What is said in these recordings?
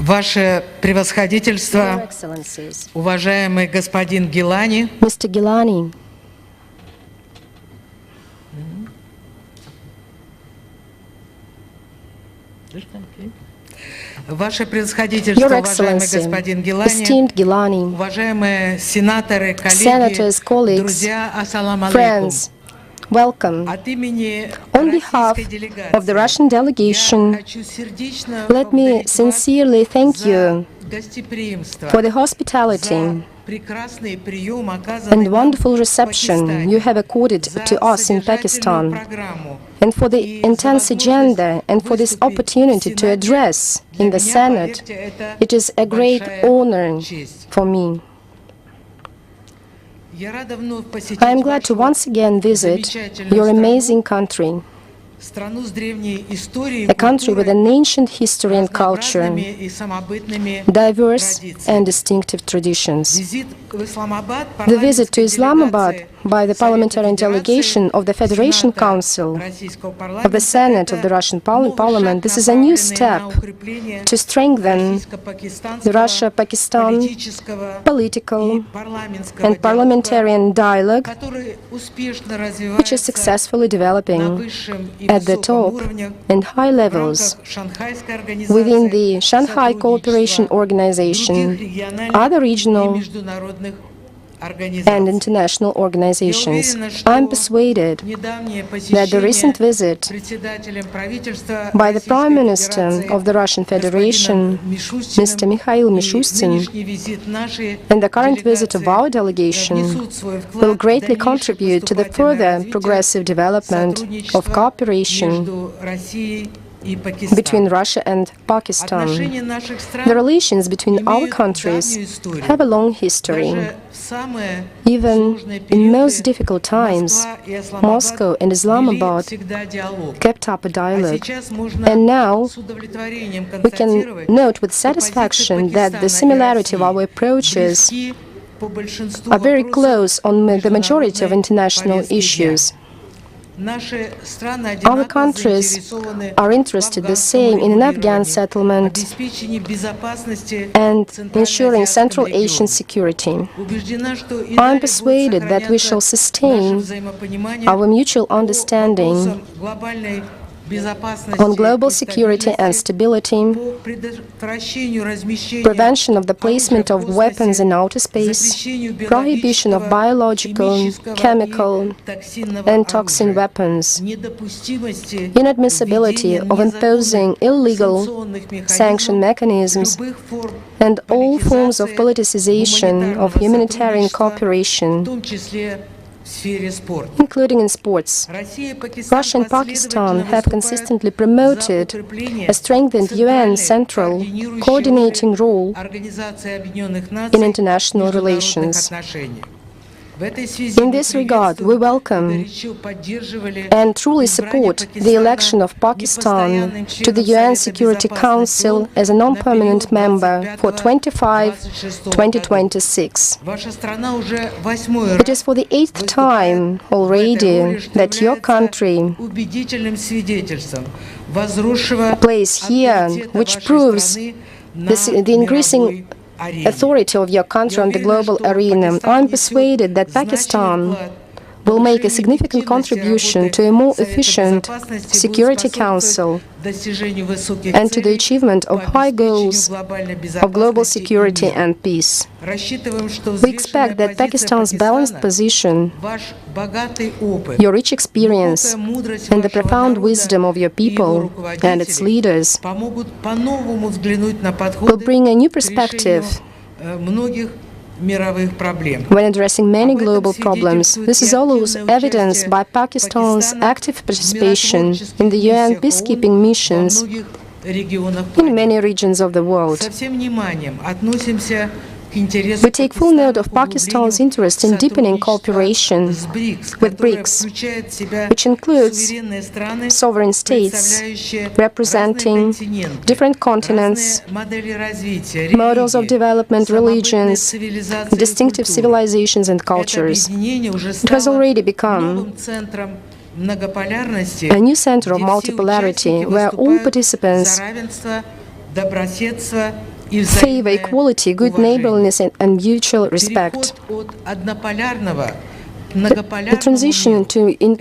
Ваше превосходительство, уважаемый господин Гилани, Mr. Gilani, Ваше превосходительство, Your уважаемый Excellency, господин esteemed Гилани, Gilani, уважаемые сенаторы, senators, коллеги, colleagues, друзья, ассаламу алейкум. friends, welcome. От имени On behalf российской of the делегации Russian я delegation, хочу сердечно let me поблагодарить вас sincerely thank за you гостеприимство, for the hospitality за прекрасный прием, and оказанный нам wonderful в reception you Пакистане, have accorded за to us in содержательную Pakistan, программу and for the intense agenda and for this opportunity to address in the Senate. It is a great honor for me. I am glad to once again visit your amazing country, a country with an ancient history and culture, diverse and distinctive traditions. The visit to Islamabad by the parliamentary delegation of the Federation Council of the Senate of the Russian Parliament, this is a new step to strengthen the Russia-Pakistan political and parliamentarian dialogue, which is successfully developing at the top and high levels within the Shanghai Cooperation Organization, other regional and international organizations. I am persuaded that the recent visit by the Prime Minister of the Russian Federation, Mr. Mikhail Mishustin, and the current visit of our delegation will greatly contribute to the further progressive development of cooperation between Russia and Pakistan. The relations between our countries have a long history. Even in most difficult times, Moscow and Islamabad kept up a dialogue. And now we can note with satisfaction that the similarity of our approaches are very close on the majority of international issues. Our countries are interested the same in an Afghan settlement and ensuring Central Asian security. I am persuaded that we shall sustain our mutual understanding on global security and stability, prevention of the placement of weapons in outer space, prohibition of biological, chemical, and toxin weapons, inadmissibility of imposing illegal sanction mechanisms, and all forms of politicization of humanitarian cooperation, including in sports. Russia and Pakistan have consistently promoted a strengthened UN central coordinating role in international relations. In this regard, we welcome and truly support the election of Pakistan to the UN Security Council as a non-permanent member for 2025-2026. It is for the 8th time already that your country plays here, which proves the increasing authority of your country on the global arena. I am persuaded that Pakistan will make a significant contribution to a more efficient Security Council and to the achievement of high goals of global security and peace. We expect that Pakistan's balanced position, your rich experience, and the profound wisdom of your people and its leaders will bring a new perspective when addressing many global problems. This is also evidenced by Pakistan's active participation in the UN peacekeeping missions in many regions of the world. We take full note of Pakistan's interest in deepening cooperation with BRICS, which includes sovereign states representing different continents, models of development, religions, distinctive civilizations and cultures. It has already become a new center of multipolarity where all participants добрососедства и favor equality, good neighborliness, and mutual respect. Переход от однополярного The transition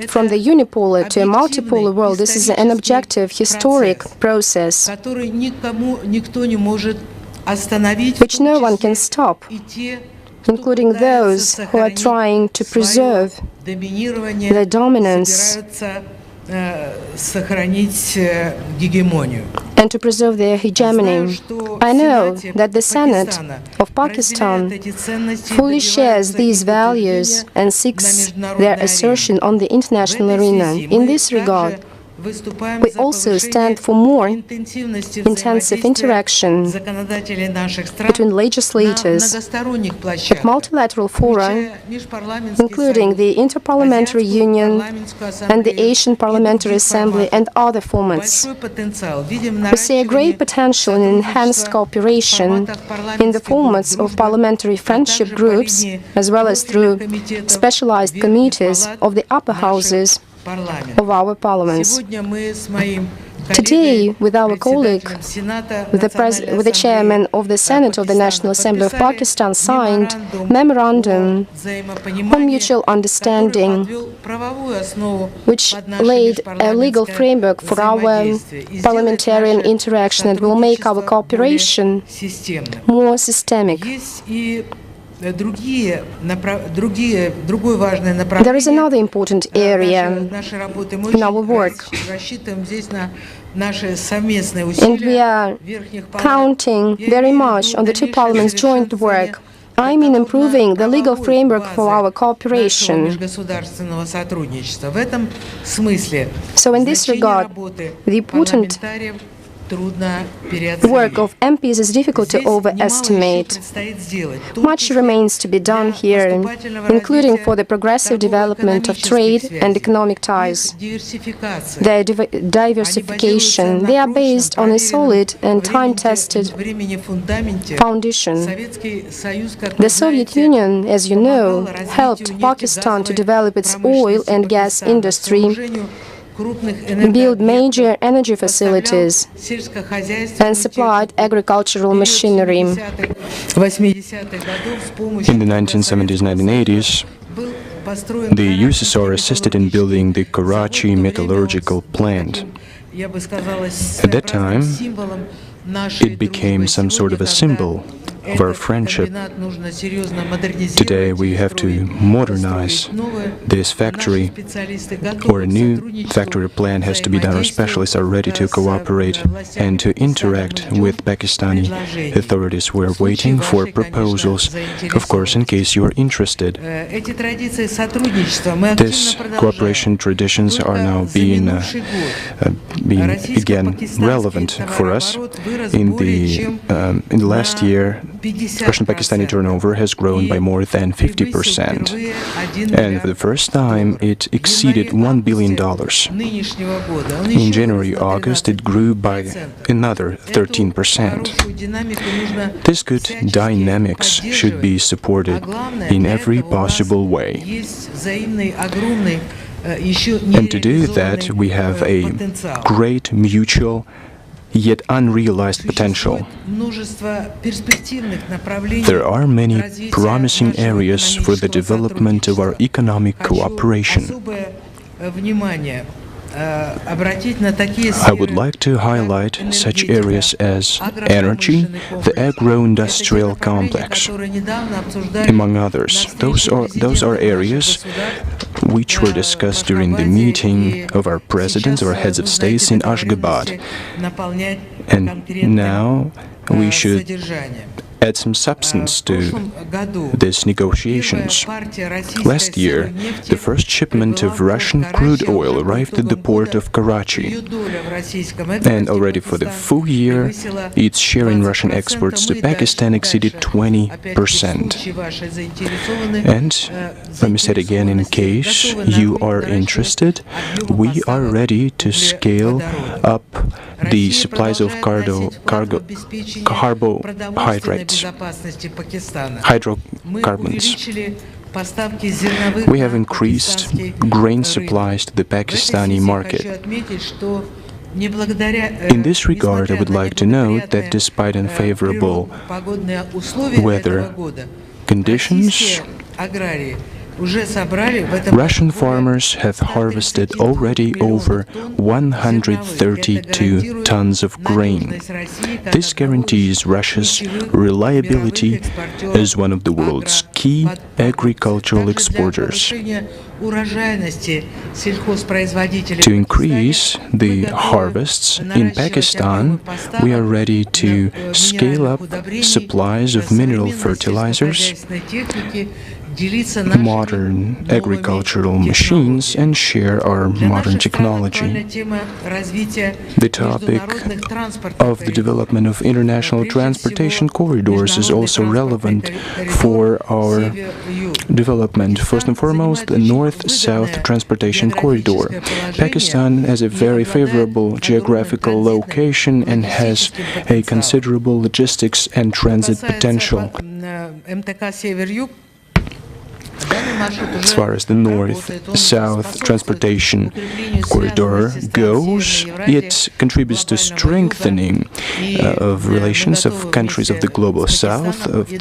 from the unipolar to a multipolar world, this is an objective, historic process which no one can stop, including those who are trying to preserve their dominance and to preserve their hegemony. I know that the Senate of Pakistan fully shares these values and seeks their assertion on the international arena. In this regard, we also stand for more intensive interaction between legislators at multilateral fora, including the Interparliamentary Union and the Asian Parliamentary Assembly and other formats. We see a great potential in enhanced cooperation in the formats of parliamentary friendship groups, as well as through specialized committees of the upper houses of our parliaments. Today, with our colleague, with the chairman of the Senate of the National Assembly of Pakistan, signed memorandum on mutual understanding, which laid a legal framework for our parliamentarian interaction and will make our cooperation more systemic. There is another important area in our work, and we are counting very much on the two parliaments' joint work. I mean improving the legal framework for our cooperation. So in this regard, the important work of MPs is difficult to overestimate. Much remains to be done here, including for the progressive development of trade and economic ties. Their diversification, they are based on a solid and time-tested foundation. The Soviet Union, as you know, helped Pakistan to develop its oil and gas industry, build major energy facilities, and supplied agricultural machinery. In the 1970s and 1980s, the USSR assisted in building the Karachi metallurgical plant. At that time, it became some sort of a symbol of our friendship. Today we have to modernize this factory, or a new factory plan has to be done. Our specialists are ready to cooperate and to interact with Pakistani authorities. We're waiting for proposals, of course, in case you are interested. These cooperation traditions are now being again relevant for us. In the last year, Russian-Pakistani turnover has grown by more than 50%, and for the first time it exceeded $1 billion. In January-August it grew by another 13%. This good dynamics should be supported in every possible way. And to do that, we have a great mutual yet unrealized potential. There are many promising areas for the development of our economic cooperation. I would like to highlight such areas as energy, the agro-industrial complex, among others. Those are areas which were discussed during the meeting of our presidents or heads of states in Ashgabat. And now we should add some substance to these negotiations. Last year, the first shipment of Russian crude oil arrived at the port of Karachi, and already for the full year, its share in Russian exports to Pakistan exceeded 20%. And let me say it again, in case you are interested, we are ready to scale up the supplies of hydrocarbons. We have increased grain supplies to the Pakistani market. In this regard, I would like to note that despite unfavorable weather conditions, Russian farmers have harvested already over 132 tons of grain. This guarantees Russia's reliability as one of the world's key agricultural exporters. To increase the harvests in Pakistan, we are ready to scale up supplies of mineral fertilizers, modern agricultural machines, and share our modern technology. The topic of the development of international transportation corridors is also relevant for our development. First and foremost, the North-South Transportation Corridor. Pakistan has a very favorable geographical location and has a considerable logistics and transit potential. As far as the North-South Transportation Corridor goes, it contributes to strengthening of relations of countries of the Global South, of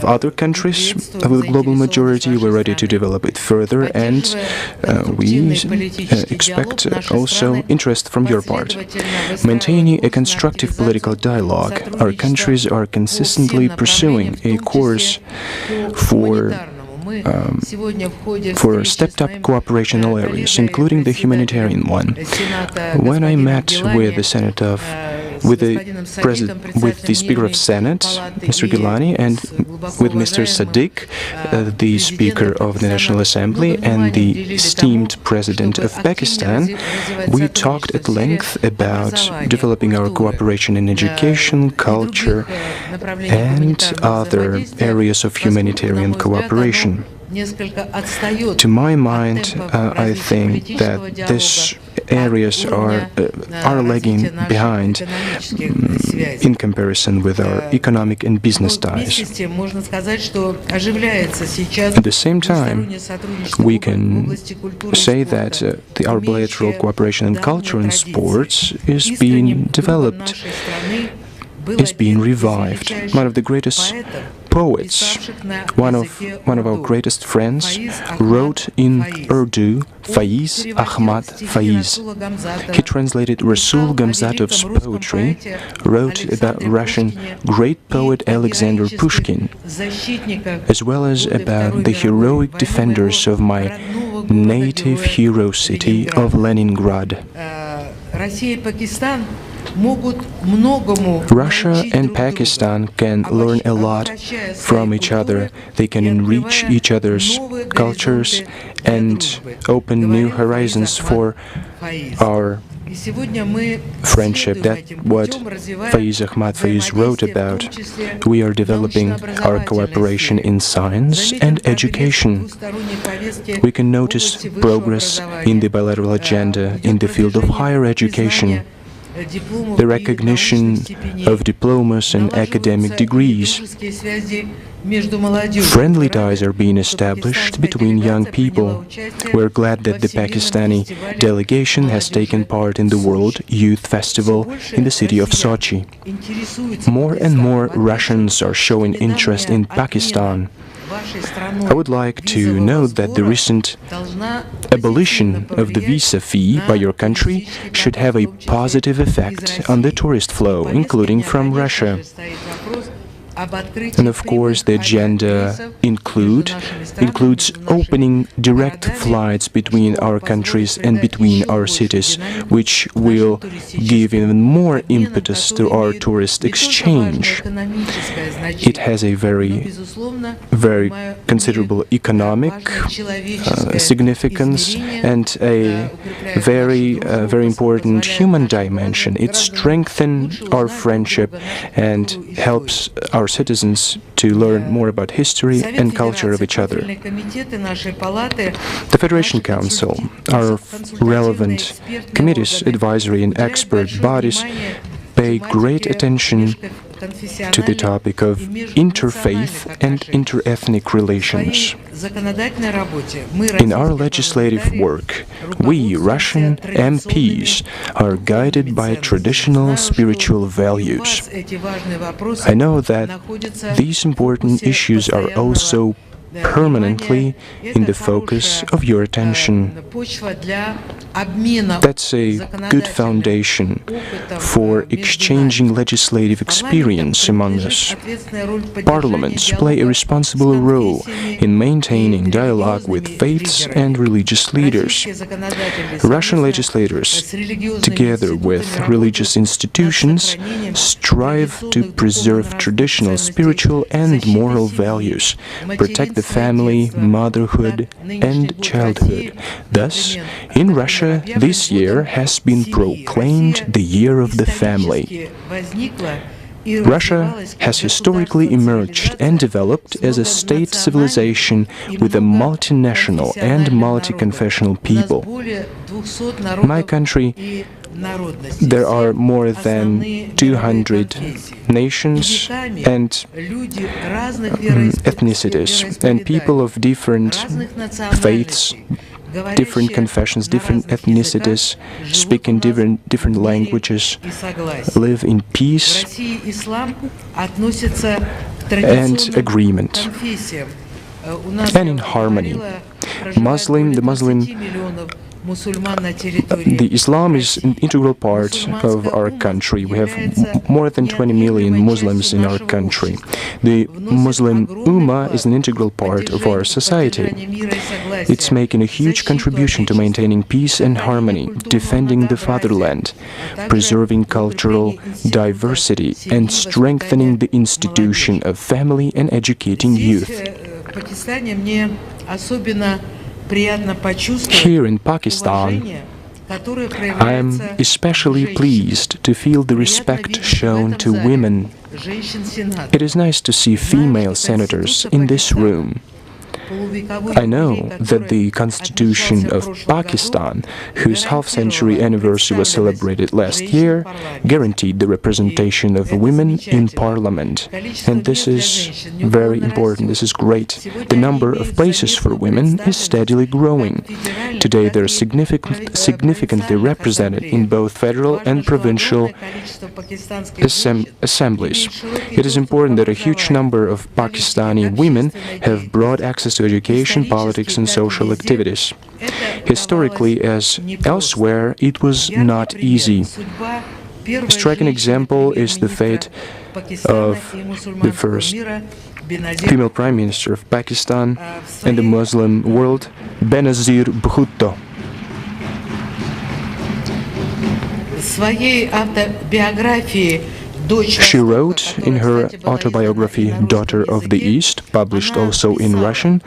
other countries of the global majority. We're ready to develop it further, and we expect also interest from your part. Maintaining a constructive political dialogue, our countries are consistently pursuing a course for stepped-up cooperation in all areas, including the humanitarian one. When I met with the Speaker of Senate, Mr. Gilani, and with Mr. Sadiq, the Speaker of the National Assembly, and the esteemed President of Pakistan, we talked at length about developing our cooperation in education, culture, and other areas of humanitarian cooperation. To my mind, I think that these areas are lagging behind in comparison with our economic and business ties. At the same time, we can say that our bilateral cooperation in culture and sports is being developed, is being revived. One of the greatest poets, one of our greatest friends, wrote in Urdu, Faiz Ahmad Faiz. He translated Rasul Gamzatov's poetry, wrote about Russian great poet Alexander Pushkin, as well as about the heroic defenders of my native hero city of Leningrad. Russia and Pakistan can learn a lot from each other. They can enrich each other's cultures and open new horizons for our friendship. That's what Faiz Ahmad Faiz wrote about. We are developing our cooperation in science and education. We can notice progress in the bilateral agenda in the field of higher education, the recognition of diplomas and academic degrees. Friendly ties are being established between young people. We're glad that the Pakistani delegation has taken part in the World Youth Festival in the city of Sochi. More and more Russians are showing interest in Pakistan. I would like to note that the recent abolition of the visa fee by your country should have a positive effect on the tourist flow, including from Russia. And of course, the agenda includes opening direct flights between our countries and between our cities, which will give even more impetus to our tourist exchange. It has a very considerable economic significance and a very important human dimension. It strengthens our friendship and helps our citizens to learn more about history and culture of each other. The Federation Council, our relevant committees, advisory and expert bodies pay great attention to the topic of interfaith and interethnic relations. In our legislative work, we, Russian MPs, are guided by traditional spiritual values. I know that these important issues are also permanently in the focus of your attention. That's a good foundation for exchanging legislative experience among us. Parliaments play a responsible role in maintaining dialogue with faiths and religious leaders. Russian legislators, together with religious institutions, strive to preserve traditional spiritual and moral values, protect the family, motherhood, and childhood. Thus, in Russia, this year has been proclaimed the Year of the Family. Russia has historically emerged and developed as a state civilization with a multinational and multi-confessional people. In my country, there are more than 200 nations and ethnicities, and people of different faiths, different confessions, different ethnicities, speak in different languages, live in peace and agreement, and in harmony. The Islam is an integral part of our country. We have more than 20 million Muslims in our country. The Muslim Ummah is an integral part of our society. It's making a huge contribution to maintaining peace and harmony, defending the fatherland, preserving cultural diversity, and strengthening the institution of family and educating youth. Here in Pakistan, I am especially pleased to feel the respect shown to women. It is nice to see female senators in this room. I know that the Constitution of Pakistan, whose half-century anniversary was celebrated last year, guaranteed the representation of women in Parliament. And this is very important, this is great. The number of places for women is steadily growing. Today they are significantly represented in both federal and provincial assemblies. It is important that a huge number of Pakistani women have broad access to education, politics, and social activities. Historically, as elsewhere, it was not easy. A striking example is the fate of the first female Prime Minister of Pakistan and the Muslim world, Benazir Bhutto. She wrote in her autobiography, Daughter of the East, published also in Russian,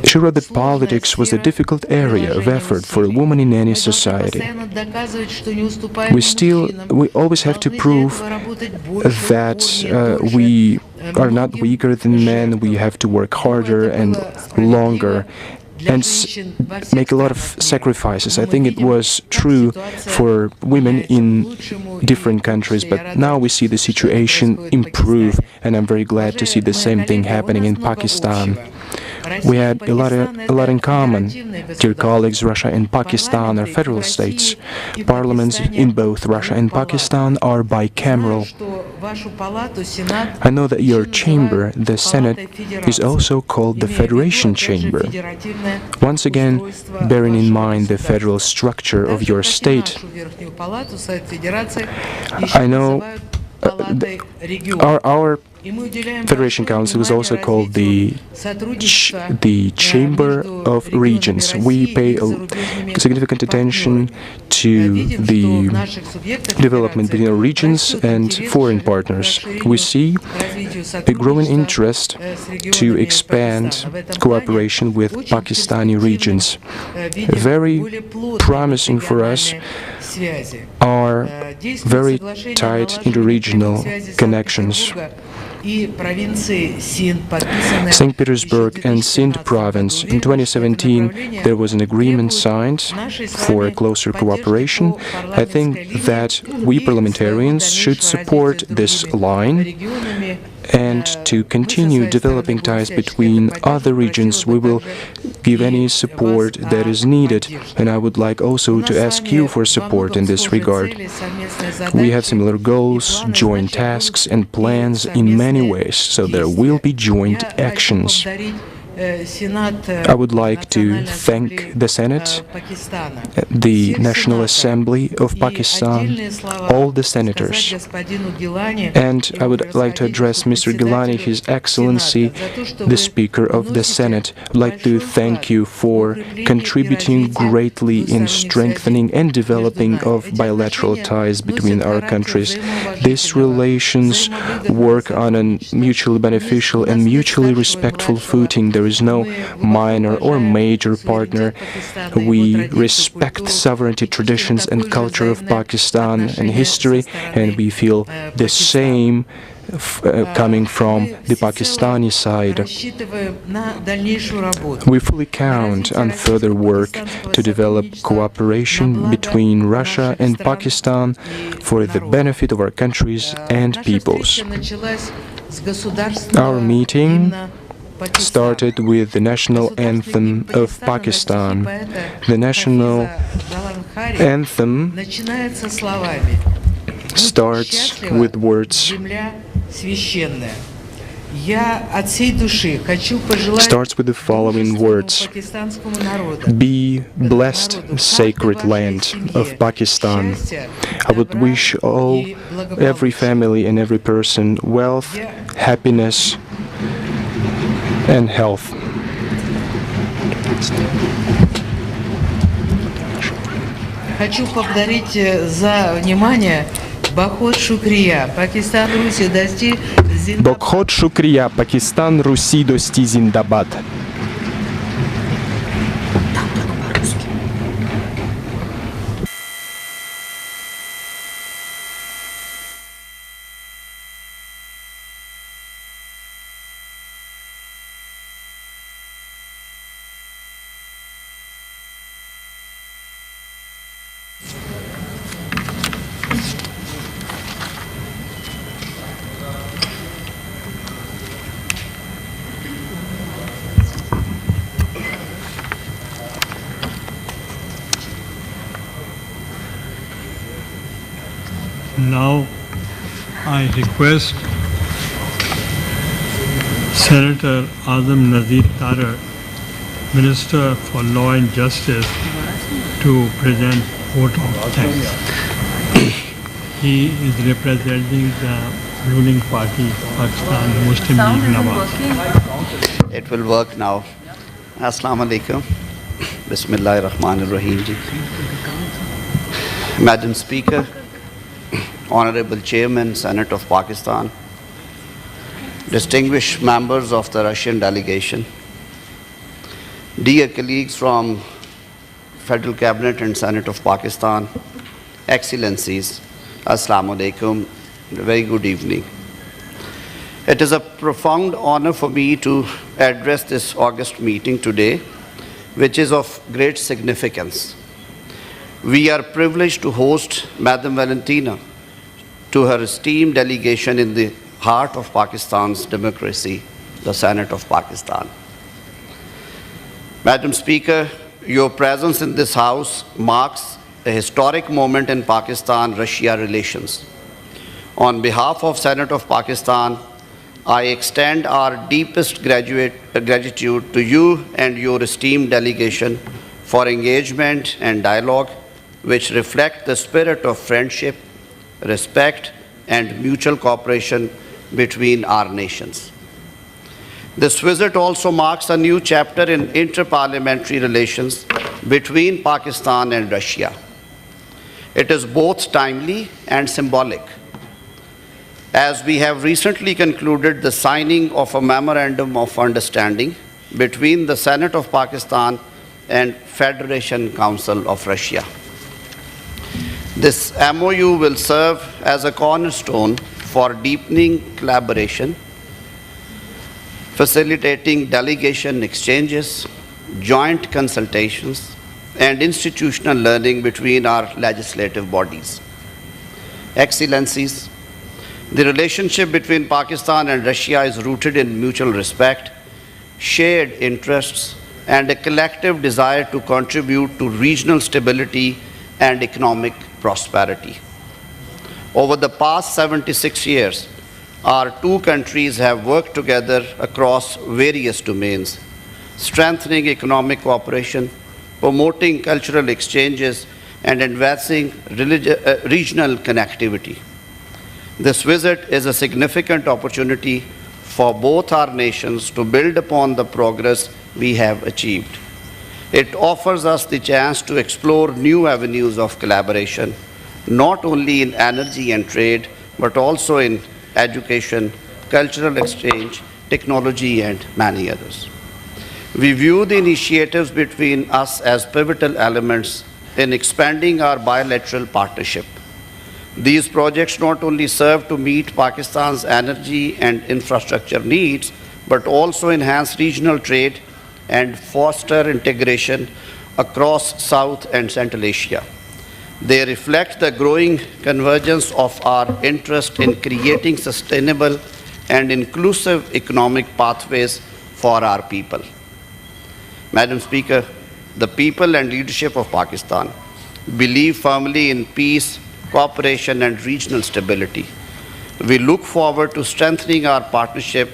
she wrote that politics was a difficult area of effort for a woman in any society. We always have to prove that we are not weaker than men, we have to work harder and longer, and make a lot of sacrifices. I think it was true for women in different countries, but now we see the situation improve, and I'm very glad to see the same thing happening in Pakistan. We had a lot in common. Dear colleagues, Russia and Pakistan are federal states. Parliaments in both Russia and Pakistan are bicameral. I know that your chamber, the Senate, is also called the Federation Chamber. Once again, bearing in mind the federal structure of your state, I know our Federation Council is also called the Chamber of Regions. We pay significant attention to the development between our regions and foreign partners. We see a growing interest to expand cooperation with Pakistani regions. Very promising for us are very tight interregional connections. St. Petersburg and Sind province. In 2017, there was an agreement signed for a closer cooperation. I think that we parliamentarians should support this line and to continue developing ties between other regions. We will give any support that is needed, and I would like also to ask you for support in this regard. We have similar goals, joint tasks and plans in many ways, so there will be joint actions. I would like to thank the Senate, the National Assembly of Pakistan, all the senators. And I would like to address Mr. Gilani, His Excellency, the Speaker of the Senate. I would like to thank you for contributing greatly in strengthening and developing of bilateral ties between our countries. These relations work on a mutually beneficial and mutually respectful footing. There is no minor or major partner. We respect sovereignty, traditions and culture of Pakistan and history, and we feel the same coming from the Pakistani side. We fully count on further work to develop cooperation between Russia and Pakistan for the benefit of our countries and peoples. Our meeting started with the national anthem of Pakistan. The national anthem starts with words. Starts with the following words: Be blessed, sacred land of Pakistan. I would wish every family and every person wealth, happiness, and health. Хочу поблагодарить за внимание. Бахот Шукрия, Пакистан, Руси, дости Зиндабад. Бахот Шукрия, Пакистан, Руси, дости Зиндабад. Now I request Senator Azam Nazir Tarar, Minister for Law and Justice, to present vote of thanks. He is representing the ruling party, Pakistan Muslim League Nawaz. It will work now. Assalamu alaikum. Bismillahir Rahmanir Rahim. Madam Speaker, Honorable Chairman, Senate of Pakistan, distinguished members of the Russian delegation, dear colleagues from Federal Cabinet and Senate of Pakistan, Excellencies, Assalamu alaikum, very good evening. It is a profound honor for me to address this August meeting today, which is of great significance. We are privileged to host Madam Valentina to her esteemed delegation in the heart of Pakistan's democracy, the Senate of Pakistan. Madam Speaker, your presence in this House marks a historic moment in Pakistan-Russia relations. On behalf of Senate of Pakistan, I extend our deepest gratitude to you and your esteemed delegation for engagement and dialogue which reflect the spirit of friendship, respect, and mutual cooperation between our nations. This visit also marks a new chapter in inter-parliamentary relations between Pakistan and Russia. It is both timely and symbolic, as we have recently concluded the signing of a memorandum of understanding between the Senate of Pakistan and Federation Council of Russia. This MOU will serve as a cornerstone for deepening collaboration facilitating delegation exchanges, joint consultations, and institutional learning between our legislative bodies. Excellencies, the relationship between Pakistan and Russia is rooted in mutual respect, shared interests, and a collective desire to contribute to regional stability and economic prosperity. Over the past 76 years, our two countries have worked together across various domains, strengthening economic cooperation, promoting cultural exchanges, and advancing regional connectivity. This visit is a significant opportunity for both our nations to build upon the progress we have achieved. It offers us the chance to explore new avenues of collaboration, not only in energy and trade, but also in education, cultural exchange, technology, and many others. We view the initiatives between us as pivotal elements in expanding our bilateral partnership. These projects not only serve to meet Pakistan's energy and infrastructure needs, but also enhance regional trade and foster integration across South and Central Asia. They reflect the growing convergence of our interest in creating sustainable and inclusive economic pathways for our people. Madam Speaker, the people and leadership of Pakistan believe firmly in peace, cooperation, and regional stability. We look forward to strengthening our partnership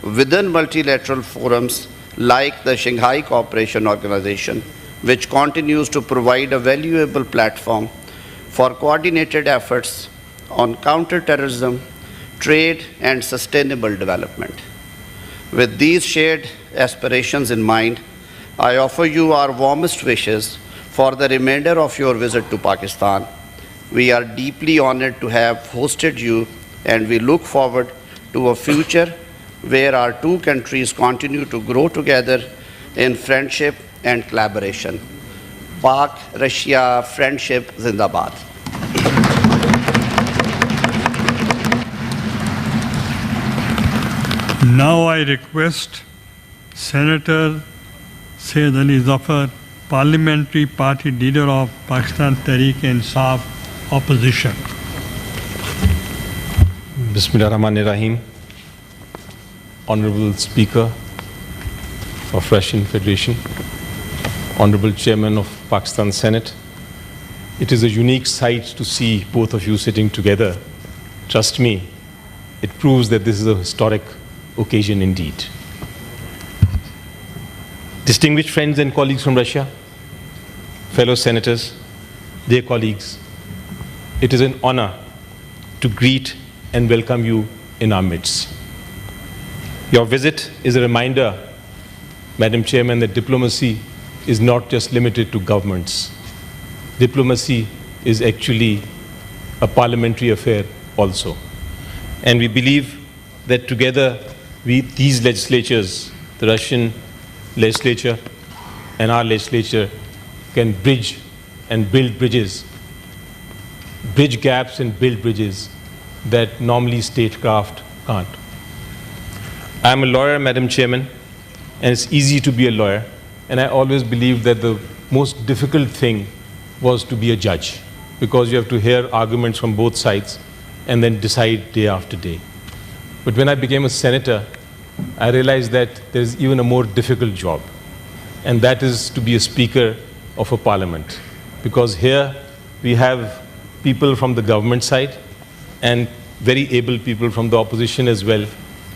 within multilateral forums like the Shanghai Cooperation Organization, which continues to provide a valuable platform for coordinated efforts on counterterrorism, trade, and sustainable development. With these shared aspirations in mind, I offer you our warmest wishes for the remainder of your visit to Pakistan. We are deeply honored to have hosted you, and we look forward to a future where our two countries continue to grow together in friendship and collaboration. Pak-Russia friendship Zindabad. Now I request Senator Syed Ali Zafar, Parliamentary Party Leader of Pakistan Tehreek-e-Insaf Opposition. Bismillahirrahmanirrahim. Honorable Speaker of Russian Federation, Honorable Chairman of Pakistan Senate, it is a unique sight to see both of you sitting together. Trust me, it proves that this is a historic occasion indeed. Distinguished friends and colleagues from Russia, fellow senators, dear colleagues, it is an honor to greet and welcome you in our midst. Your visit is a reminder, Madam Chairman, that diplomacy is not just limited to governments. Diplomacy is actually a parliamentary affair also. And we believe that together, these legislatures, the Russian legislature and our legislature, can bridge and build bridges, bridge gaps and build bridges that normally statecraft can't. I'm a lawyer, Madam Chairman, and it's easy to be a lawyer, and I always believed that the most difficult thing was to be a judge, because you have to hear arguments from both sides and then decide day after day. But when I became a senator, I realized that there's even a more difficult job, and that is to be a speaker of a parliament. Because here we have people from the government side and very able people from the opposition as well,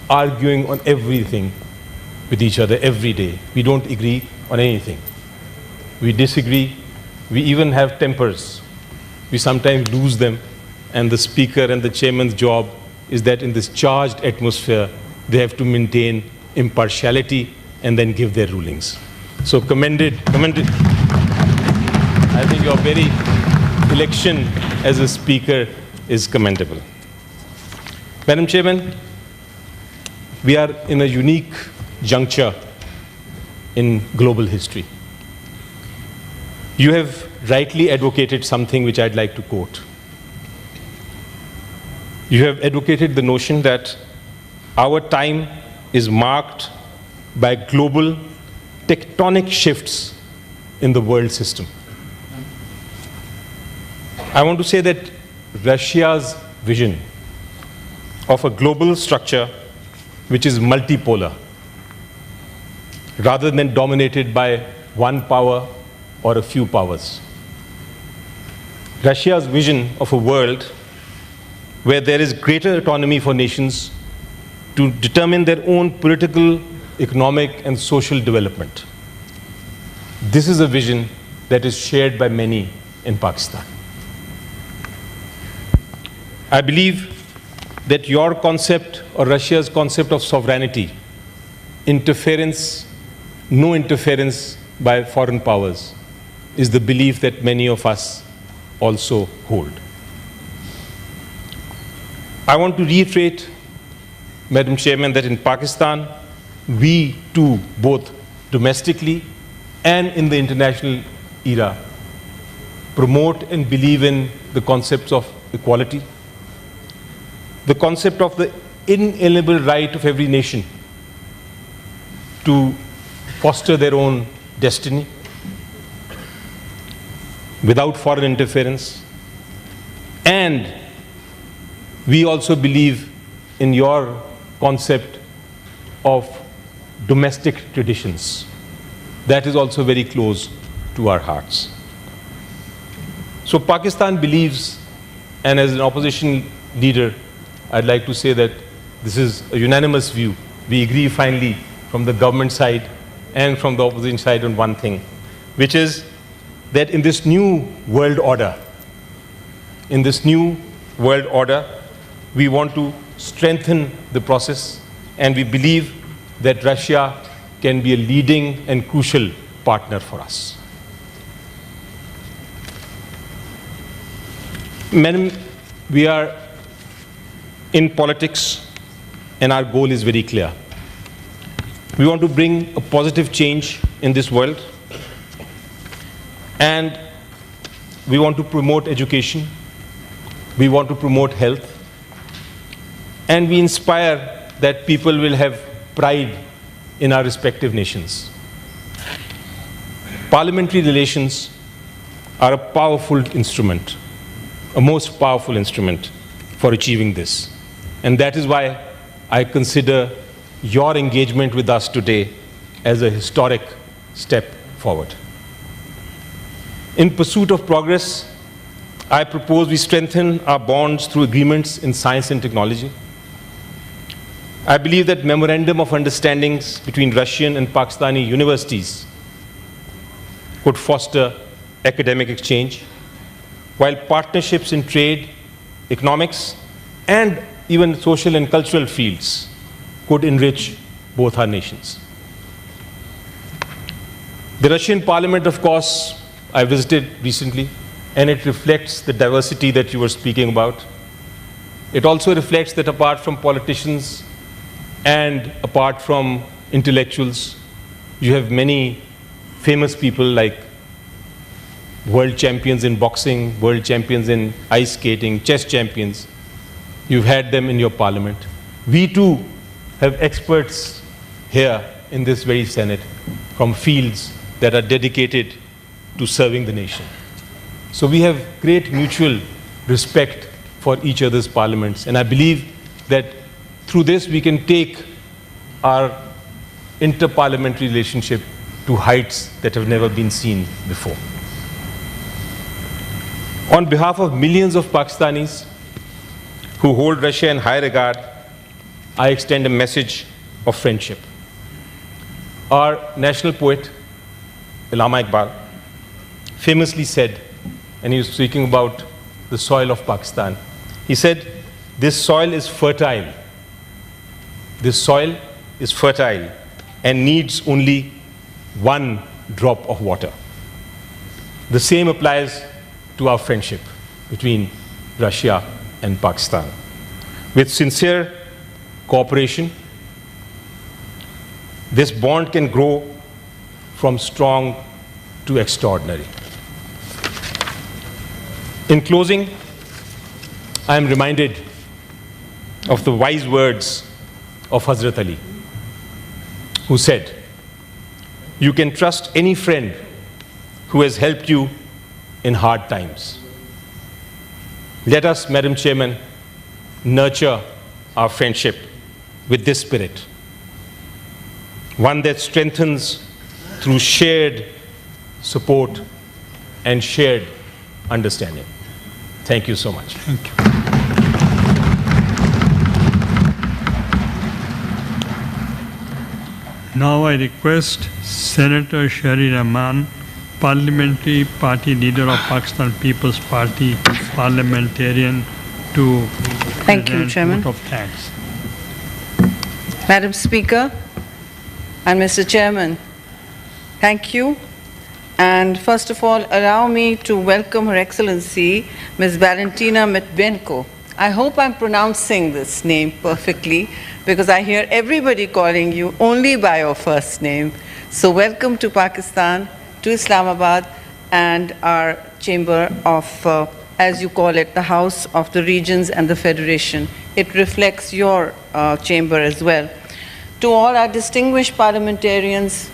arguing on everything with each other every day. We don't agree on anything. We disagree. We even have tempers. We sometimes lose them, and the speaker and the chairman's job is that in this charged atmosphere, they have to maintain impartiality and then give their rulings. So commended. I think your very election as a speaker is commendable. Madam Chairman, we are in a unique juncture in global history. You have rightly advocated something which I'd like to quote. You have advocated the notion that our time is marked by global tectonic shifts in the world system. I want to say that Russia's vision of a global structure which is multipolar, rather than dominated by one power or a few powers. Russia's vision of a world where there is greater autonomy for nations to determine their own political, economic, and social development. This is a vision that is shared by many in Pakistan. I believe that your concept or Russia's concept of sovereignty, no interference by foreign powers, is the belief that many of us also hold. I want to reiterate, Madam Chairman, that in Pakistan, we too, both domestically and in the international era, promote and believe in the concepts of equality, the concept of the inalienable right of every nation to foster their own destiny without foreign interference. And we also believe in your concept of domestic traditions. That is also very close to our hearts. So Pakistan believes, and as an opposition leader, I'd like to say that this is a unanimous view. We agree finally from the government side and from the opposition side on one thing, which is that in this new world order, we want to strengthen the process, and we believe that Russia can be a leading and crucial partner for us. Madam, we are in politics, and our goal is very clear. We want to bring a positive change in this world, and we want to promote education, we want to promote health, and we inspire that people will have pride in our respective nations. Parliamentary relations are a powerful instrument, a most powerful instrument for achieving this. And that is why I consider your engagement with us today as a historic step forward. In pursuit of progress, I propose we strengthen our bonds through agreements in science and technology. I believe that memorandum of understandings between Russian and Pakistani universities could foster academic exchange, while partnerships in trade, economics, and even social and cultural fields could enrich both our nations. The Russian parliament, of course, I visited recently, and it reflects the diversity that you were speaking about. It also reflects that apart from politicians and apart from intellectuals, you have many famous people like world champions in boxing, world champions in ice skating, chess champions. You've had them in your parliament. We too have experts here in this very Senate from fields that are dedicated to serving the nation. So we have great mutual respect for each other's parliaments, and I believe that through this we can take our inter-parliamentary relationship to heights that have never been seen before. On behalf of millions of Pakistanis who hold Russia in high regard, I extend a message of friendship. Our national poet, Allama Iqbal, famously said, and he was speaking about the soil of Pakistan, he said, "This soil is fertile. This soil is fertile and needs only one drop of water." The same applies to our friendship between Russia and Pakistan. With sincere cooperation, this bond can grow from strong to extraordinary. In closing, I am reminded of the wise words of Hazrat Ali. who said, "You can trust any friend who has helped you in hard times." Let us, Madam Chairman, nurture our friendship with this spirit, one that strengthens through shared support and shared understanding. Thank you so much. Thank you. Now I request Senator Shari Rahman, Parliamentary Party Leader of Pakistan People's Party, parliamentarian, to Thank you, present Chairman. vote of thanks. Madam Speaker and Mr. Chairman, thank you. And first of all, allow me to welcome Her Excellency, Ms. Valentina Matvenko. I hope I'm pronouncing this name perfectly, because I hear everybody calling you only by your first name. So welcome to Pakistan, to Islamabad, and our chamber of, as you call it, the House of the Regions and the Federation. It reflects your chamber as well. To all our distinguished parliamentarians,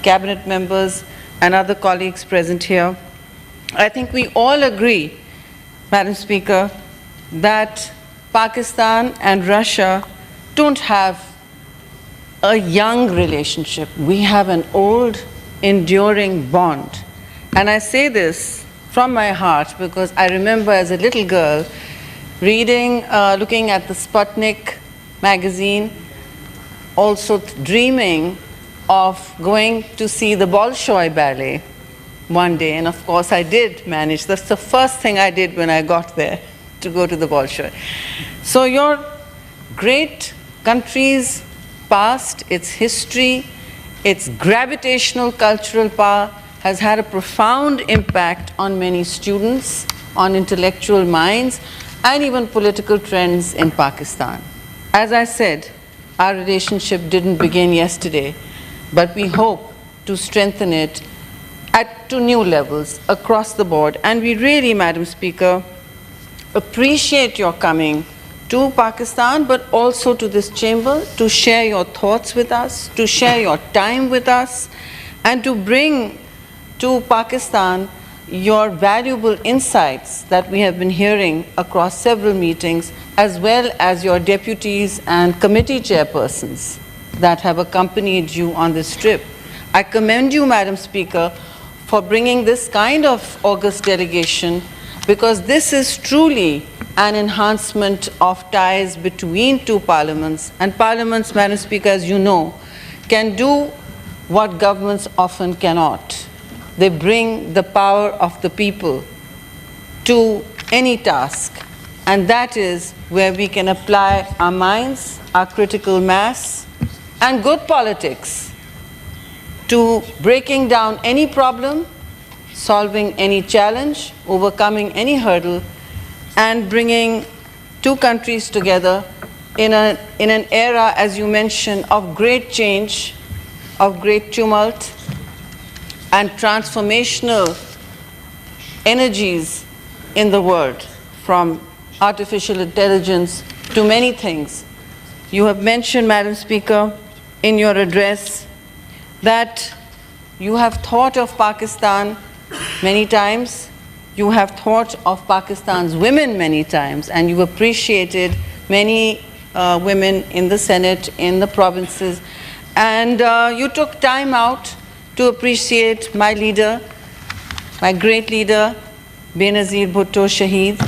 cabinet members, and other colleagues present here, I think we all agree, Madam Speaker, that Pakistan and Russia don't have a young relationship. We have an old, enduring bond. And I say this from my heart because I remember as a little girl reading, looking at the Sputnik magazine, also dreaming of going to see the Bolshoi Ballet one day. And of course I did manage. That's the first thing I did when I got there, to go to the Bolshoi. So your great country's past, its history, its gravitational cultural power has had a profound impact on many students, on intellectual minds, and even political trends in Pakistan. As I said, our relationship didn't begin yesterday, but we hope to strengthen it to new levels across the board. And we really, Madam Speaker, appreciate your coming to Pakistan, but also to this chamber, to share your thoughts with us, to share your time with us, and to bring to Pakistan your valuable insights that we have been hearing across several meetings, as well as your deputies and committee chairpersons that have accompanied you on this trip. I commend you, Madam Speaker, for bringing this kind of august delegation, because this is truly an enhancement of ties between two parliaments. And parliaments, Madam Speaker, as you know, can do what governments often cannot. They bring the power of the people to any task, and that is where we can apply our minds, our critical mass, and good politics to breaking down any problem, solving any challenge, overcoming any hurdle, and bringing two countries together in an era, as you mentioned, of great change, of great tumult, and transformational energies in the world, from artificial intelligence to many things. You have mentioned, Madam Speaker, in your address that you have thought of Pakistan many times, you have thought of Pakistan's women many times, and you appreciated many women in the Senate, in the provinces, and you took time out to appreciate my leader, my great leader, Benazir Bhutto Shaheed,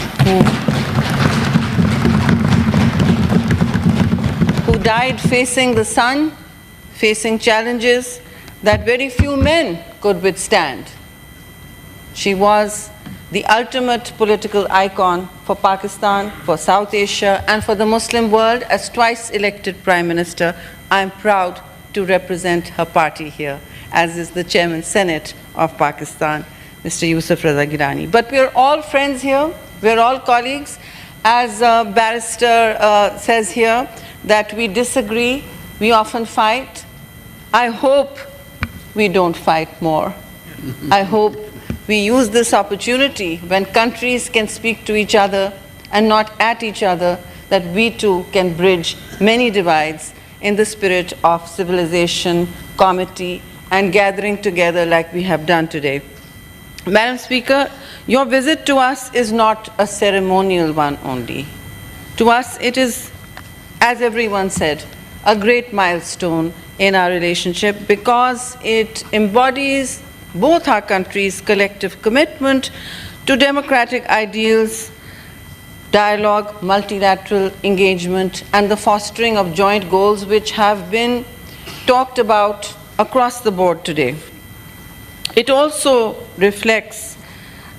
who died facing the sun, facing challenges that very few men could withstand. She was the ultimate political icon for Pakistan, for South Asia, and for the Muslim world. As twice elected Prime Minister, I am proud to represent her party here, as is the Chairman Senate of Pakistan, Mr. Yusuf Raza Gilani. But we are all friends here, we are all colleagues. As Barrister says here, that we disagree, we often fight. I hope we don't fight more. I hope we use this opportunity when countries can speak to each other and not at each other, that we too can bridge many divides in the spirit of civilization, comity, and gathering together like we have done today. Madam Speaker, your visit to us is not a ceremonial one only. To us, it is, as everyone said, a great milestone in our relationship because it embodies both our countries' collective commitment to democratic ideals, dialogue, multilateral engagement, and the fostering of joint goals which have been talked about across the board today. It also reflects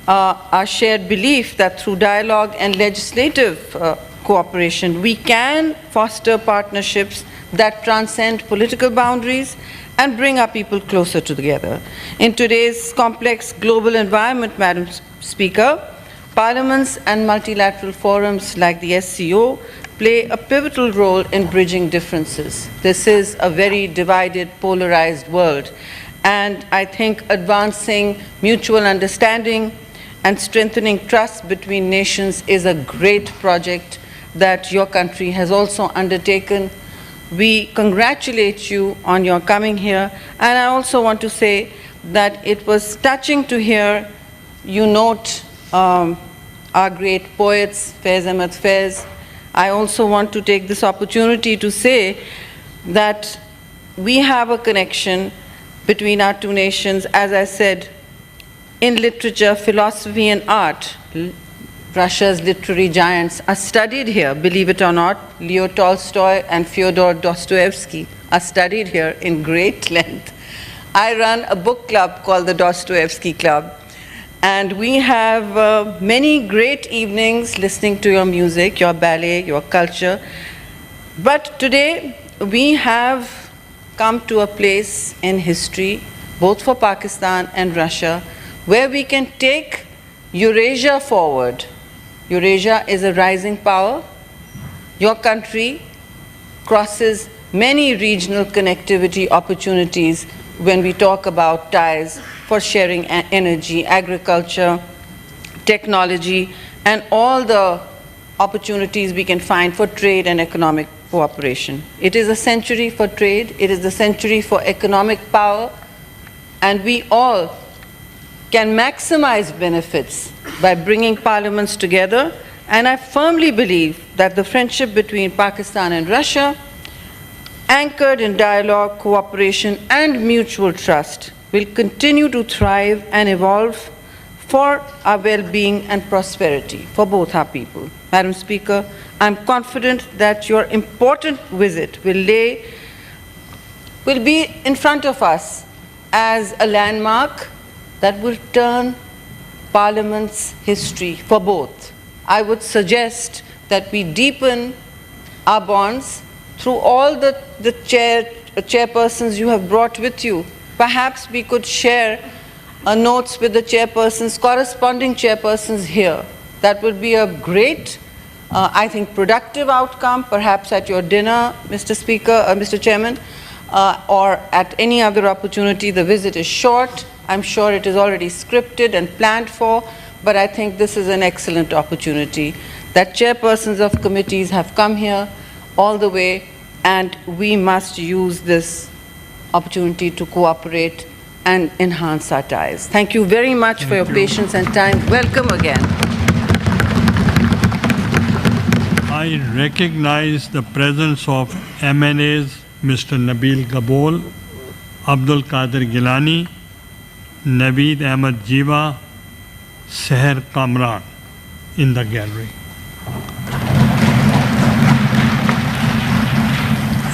our shared belief that through dialogue and legislative cooperation, we can foster partnerships that transcend political boundaries and bring our people closer together. In today's complex global environment, Madam Speaker, parliaments and multilateral forums like the SCO play a pivotal role in bridging differences. This is a very divided, polarized world, and I think advancing mutual understanding and strengthening trust between nations is a great project that your country has also undertaken. We congratulate you on your coming here, and I also want to say that it was touching to hear you note our great poets, Faiz Ahmad Faiz. I also want to take this opportunity to say that we have a connection between our two nations, as I said, in literature, philosophy, and art. Russia's literary giants are studied here, believe it or not. Leo Tolstoy and Fyodor Dostoevsky are studied here in great length. I run a book club called the Dostoevsky Club, and we have many great evenings listening to your music, your ballet, your culture. But today, we have come to a place in history, both for Pakistan and Russia, where we can take Eurasia forward. Eurasia is a rising power. Your country crosses many regional connectivity opportunities when we talk about ties for sharing energy, agriculture, technology, and all the opportunities we can find for trade and economic cooperation. It is a century for trade, it is the century for economic power, and we all can maximize benefits by bringing parliaments together. And I firmly believe that the friendship between Pakistan and Russia, anchored in dialogue, cooperation, and mutual trust, will continue to thrive and evolve for our well-being and prosperity for both our people. Madam Speaker, I'm confident that your important visit will be in front of us as a landmark that will turn Parliament's history for both. I would suggest that we deepen our bonds through all the chairpersons you have brought with you. Perhaps we could share notes with the chairpersons, corresponding chairpersons here. That would be a great, I think, productive outcome, perhaps at your dinner, Mr. Speaker, Mr. Chairman, or at any other opportunity. The visit is short. I'm sure it is already scripted and planned for, but I think this is an excellent opportunity that chairpersons of committees have come here all the way, and we must use this opportunity to cooperate and enhance our ties. Thank you very much for your patience and time. Welcome again. I recognize the presence of MNAs Mr. Nabil Gabol, Abdul Qadir Gilani, Naveed Ahmed Jiva, Seher Kamran in the gallery.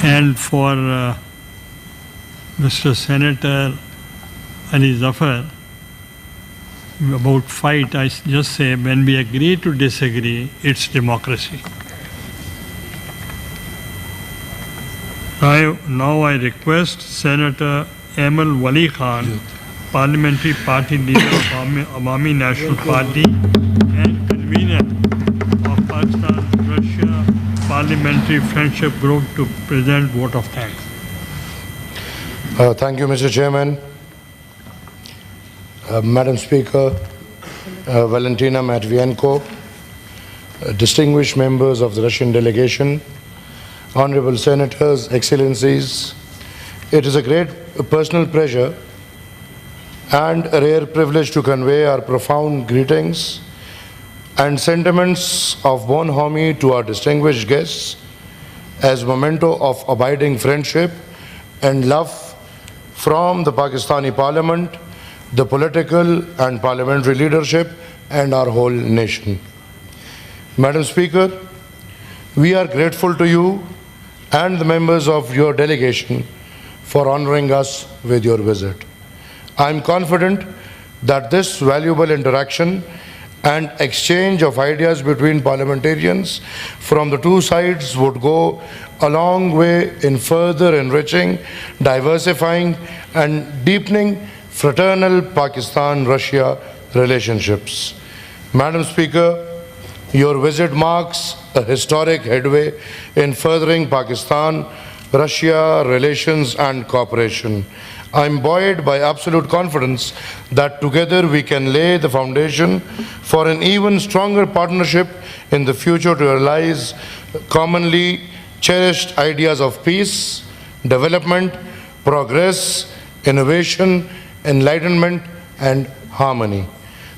And for Mr. Senator Ali Zafar, about fight, I just say when we agree to disagree, it's democracy. Now I request Senator Amal Wali Khan, Parliamentary Party Leader of Awami National Party and convener of Pakistan-Russia Parliamentary Friendship Group, to present vote of thanks. Thank you, Mr. Chairman. Madam Speaker, Valentina Matvienko, distinguished members of the Russian delegation, honorable senators, excellencies, it is a great personal pleasure and a rare privilege to convey our profound greetings and sentiments of bonhomie to our distinguished guests as memento of abiding friendship and love from the Pakistani Parliament, the political and parliamentary leadership, and our whole nation. Madam Speaker, we are grateful to you and the members of your delegation for honoring us with your visit. I am confident that this valuable interaction and exchange of ideas between parliamentarians from the two sides would go a long way in further enriching, diversifying, and deepening fraternal Pakistan-Russia relationships. Madam Speaker, your visit marks a historic headway in furthering Pakistan-Russia relations and cooperation. I am buoyed by absolute confidence that together we can lay the foundation for an even stronger partnership in the future to realize commonly cherished ideas of peace, development, progress, innovation, enlightenment, and harmony.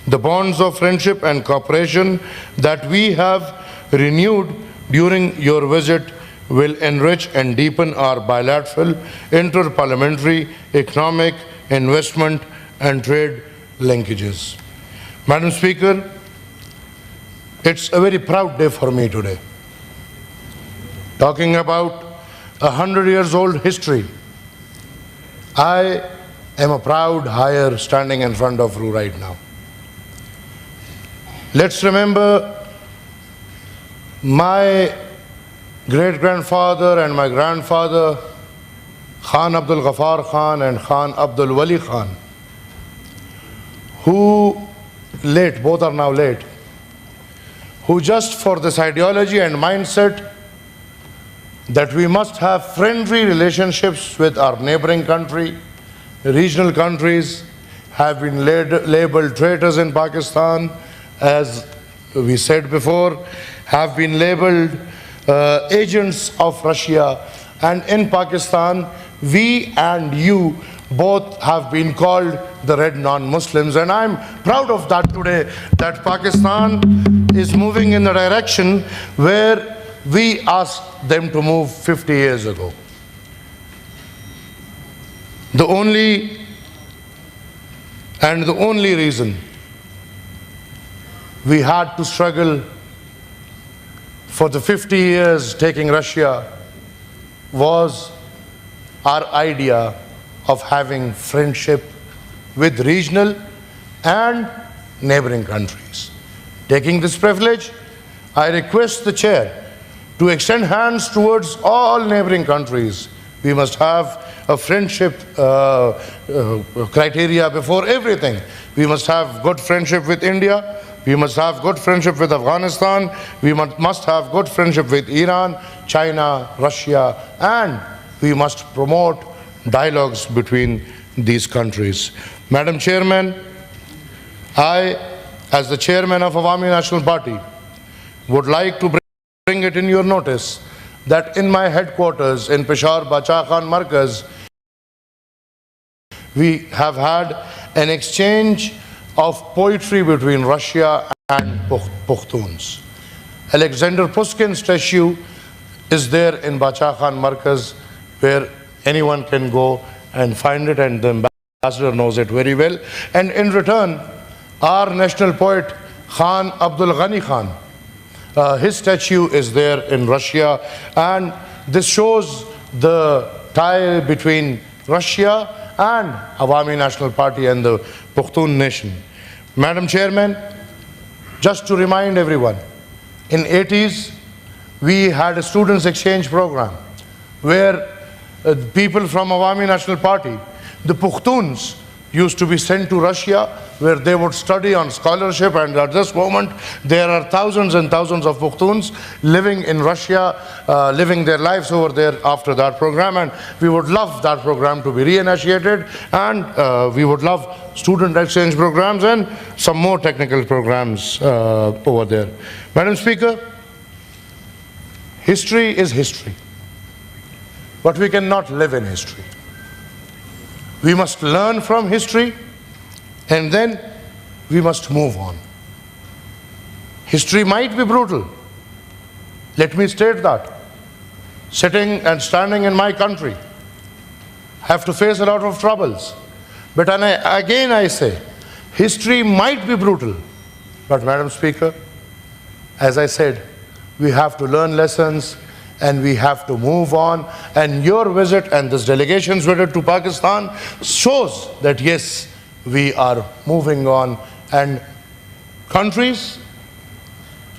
The bonds of friendship and cooperation that we have renewed during your visit will enrich and deepen our bilateral, inter-parliamentary, economic, investment, and trade linkages. Madam Speaker, it's a very proud day for me today. Talking about 100 years old history, I am a proud hire standing in front of you right now. Let's remember my great-grandfather and my grandfather, Khan Abdul Ghaffar Khan and Khan Abdul Wali Khan, who late, both are now late, who just for this ideology and mindset that we must have friendly relationships with our neighboring country, regional countries, have been labeled traitors in Pakistan, as we said before, have been labeled agents of Russia, and in Pakistan, we and you both have been called the red non-Muslims, and I'm proud of that today, that Pakistan is moving in the direction where we asked them to move 50 years ago. The only reason we had to struggle for the 50 years taking Russia was our idea of having friendship with regional and neighboring countries. Taking this privilege, I request the chair to extend hands towards all neighboring countries. We must have a friendship criteria before everything. We must have good friendship with India. We must have good friendship with Afghanistan. We must have good friendship with Iran, China, Russia, and we must promote dialogues between these countries. Madam Chairman, I, as the chairman of Awami National Party, would like to bring it in your notice that in my headquarters in Peshawar, Bacha Khan Markaz, we have had an exchange of poetry between Russia and Pukhtuns. Alexander Pushkin's statue is there in Bacha Khan Markaz, where anyone can go and find it, and the ambassador knows it very well. And in return, our national poet Khan Abdul Ghani Khan, his statue is there in Russia, and this shows the tie between Russia and Awami National Party and the Pushtun nation. Madam Chairman, just to remind everyone, in 80s, we had a students exchange program where people from Awami National Party, the Pukhtuns, used to be sent to Russia where they would study on scholarship, and at this moment there are thousands and thousands of Pukhtuns living in Russia, living their lives over there after that program, and we would love that program to be reinitiated, and we would love student exchange programs and some more technical programs over there. Madam Speaker, history is history. but we cannot live in history. We must learn from history, and then we must move on. History might be brutal. Let me state that. Sitting and standing in my country, have to face a lot of troubles. But again I say, history might be brutal. But Madam Speaker, as I said, we have to learn lessons and we have to move on. And your visit and this delegation's visit to Pakistan shows that yes, we are moving on. And countries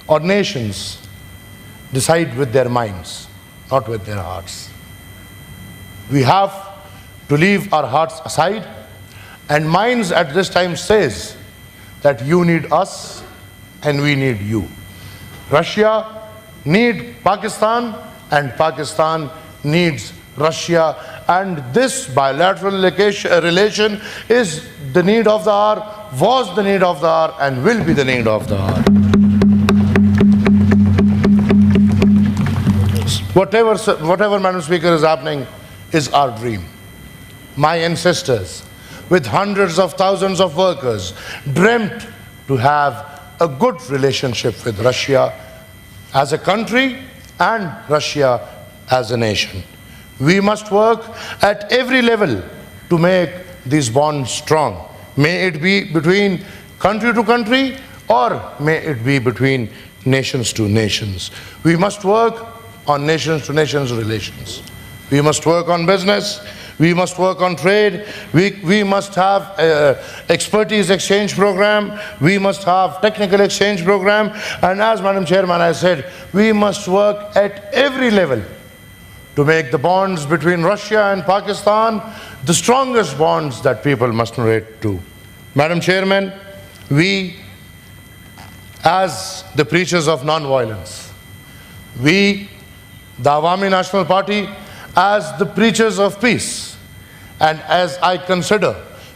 or nations decide with their minds, not with their hearts. We have to leave our hearts aside, and minds at this time says that you need us and we need you. Russia needs Pakistan and Pakistan needs Russia, and this bilateral relation is the need of the hour, was the need of the hour, and will be the need of the hour. Whatever, Madam Speaker, is happening is our dream. My ancestors, with hundreds of thousands of workers, dreamt to have a good relationship with Russia as a country and Russia as a nation. We must work at every level to make these bonds strong. May it be between country to country, or may it be between nations to nations. We must work on nations to nations relations. We must work on business. We must work on trade. We must have expertise exchange program. We must have technical exchange program. And as Madam Chairman, I said, we must work at every level to make the bonds between Russia and Pakistan the strongest bonds that people must relate to. Madam Chairman, we, as the preachers of non-violence, we, the Awami National Party, as the preachers of peace, and as I consider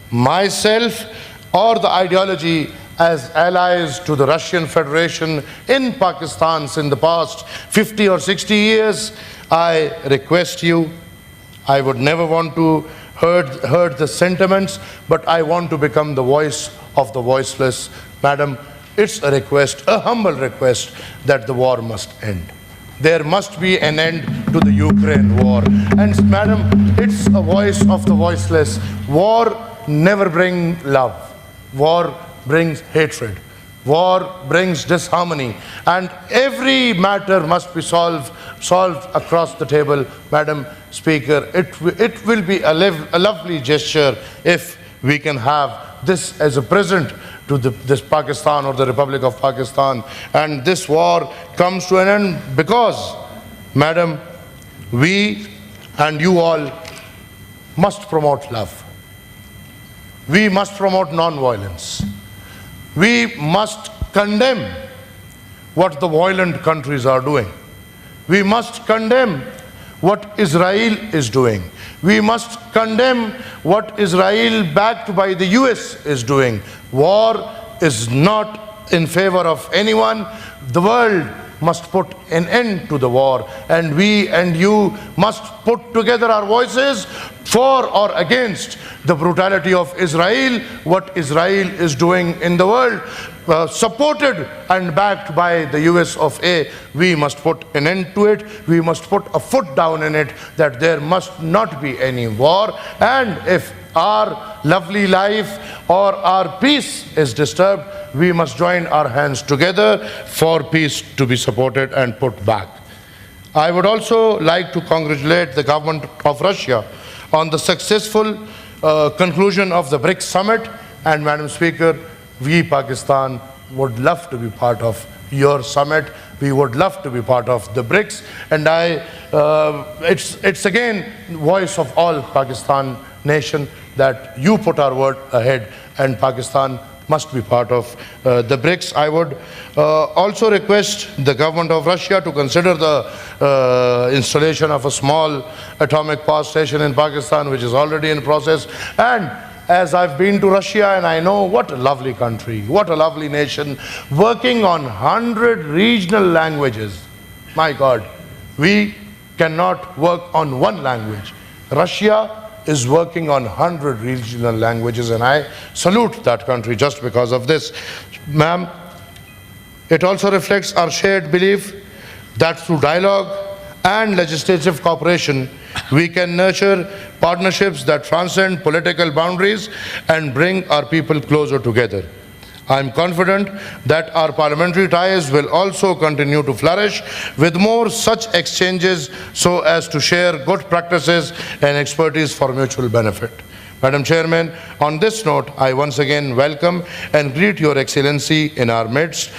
myself or the ideology as allies to the Russian Federation in Pakistan in the past 50 or 60 years, I request you, I would never want to hurt the sentiments, but I want to become the voice of the voiceless. Madam, it's a request, a humble request, that the war must end. There must be an end to the Ukraine war. And Madam, it's a voice of the voiceless. War never brings love. War brings hatred. War brings disharmony. And every matter must be solved across the table. Madam Speaker, it will be a lovely gesture if we can have this as a present to this Pakistan or the Republic of Pakistan, and this war comes to an end, because, Madam, we and you all must promote love. We must promote non-violence. We must condemn what the violent countries are doing. We must condemn what Israel is doing. We must condemn what Israel, backed by the US, is doing. War is not in favor of anyone. The world must put an end to the war, and we and you must put together our voices for or against the brutality of Israel, what Israel is doing in the world. Supported and backed by the US of A, we must put an end to it. We must put a foot down in it, that there must not be any war. And if our lovely life or our peace is disturbed, we must join our hands together for peace to be supported and put back. I would also like to congratulate the government of Russia on the successful conclusion of the BRICS summit. And Madam Speaker, we, Pakistan, would love to be part of your summit. We would love to be part of the BRICS. And it's again voice of all Pakistan nation that you put our word ahead, and Pakistan must be part of the BRICS. I would also request the government of Russia to consider the installation of a small atomic power station in Pakistan, which is already in process. And as I've been to Russia, and I know what a lovely country, what a lovely nation, working on 100 regional languages. My God, we cannot work on one language. Russia is working on 100 regional languages, and I salute that country just because of this. Ma'am, it also reflects our shared belief that through dialogue and legislative cooperation, we can nurture partnerships that transcend political boundaries and bring our people closer together. I am confident that our parliamentary ties will also continue to flourish with more such exchanges so as to share good practices and expertise for mutual benefit. Madam Chairman, on this note, I once again welcome and greet Your Excellency in our midst,